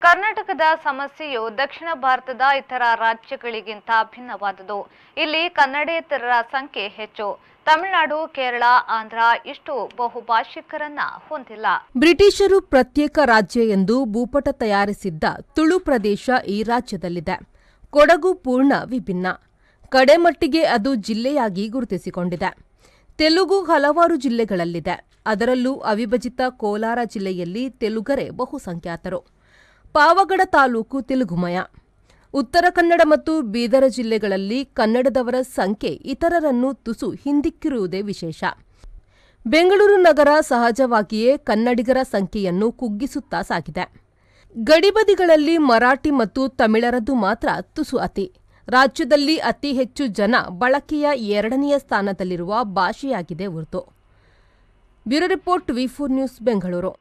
ಕರ್ನಾಟಕದ ಸಮಸ್ಯೆಯು ದಕ್ಷಿಣ ಭಾರತದ ಇತರ ರಾಜ್ಯಗಳಿಗಿಂತ ಭಿನ್ನವಾದುದು. ಇಲ್ಲಿ ಕನ್ನಡೇತರರ ಸಂಖ್ಯೆ ಹೆಚ್ಚು. ತಮಿಳುನಾಡು, ಕೇರಳ, ಆಂಧ್ರ ಇಷ್ಟು ಬಹುಭಾಷಿಕರನ್ನ ಹೊಂದಿಲ್ಲ. ಬ್ರಿಟಿಷರು ಪ್ರತ್ಯೇಕ ರಾಜ್ಯ ಎಂದು ಭೂಪಟ ತಯಾರಿಸಿದ್ದ ತುಳು ಪ್ರದೇಶ ಈ ರಾಜ್ಯದಲ್ಲಿದೆ. ಕೊಡಗು ಪೂರ್ಣ ವಿಭಿನ್ನ. ಕಡೆಮಟ್ಟಿಗೆ ಅದು ಜಿಲ್ಲೆಯಾಗಿ ಗುರುತಿಸಿಕೊಂಡಿದೆ. ತೆಲುಗು ಹಲವಾರು ಜಿಲ್ಲೆಗಳಲ್ಲಿದೆ. ಅದರಲ್ಲೂ ಅವಿಭಜಿತ ಕೋಲಾರ ಜಿಲ್ಲೆಯಲ್ಲಿ ತೆಲುಗರೇ ಬಹುಸಂಖ್ಯಾತರು. ಪಾವಗಡ ತಾಲೂಕು ತೆಲುಗುಮಯ. ಉತ್ತರ ಕನ್ನಡ ಮತ್ತು ಬೀದರ ಜಿಲ್ಲೆಗಳಲ್ಲಿ ಕನ್ನಡದವರ ಸಂಖ್ಯೆ ಇತರರನ್ನು ತುಸು ಹಿಂದಿಕ್ಕಿರುವುದೇ ವಿಶೇಷ. ಬೆಂಗಳೂರು ನಗರ ಸಹಜವಾಗಿಯೇ ಕನ್ನಡಿಗರ ಸಂಖ್ಯೆಯನ್ನು ಕುಗ್ಗಿಸುತ್ತಾ ಸಾಗಿದೆ. ಗಡಿಬದಿಗಳಲ್ಲಿ ಮರಾಠಿ ಮತ್ತು ತಮಿಳರದ್ದು ಮಾತ್ರ ತುಸು ಅತಿ. ರಾಜ್ಯದಲ್ಲಿ ಅತಿ ಹೆಚ್ಚು ಜನ ಬಳಕೆಯ ಎರಡನೆಯ ಸ್ಥಾನದಲ್ಲಿರುವ ಭಾಷೆಯಾಗಿದೆ ಉರ್ದು. ಬ್ಯೂರೋ ರಿಪೋರ್ಟ್, ವಿ4 ನ್ಯೂಸ್, ಬೆಂಗಳೂರು.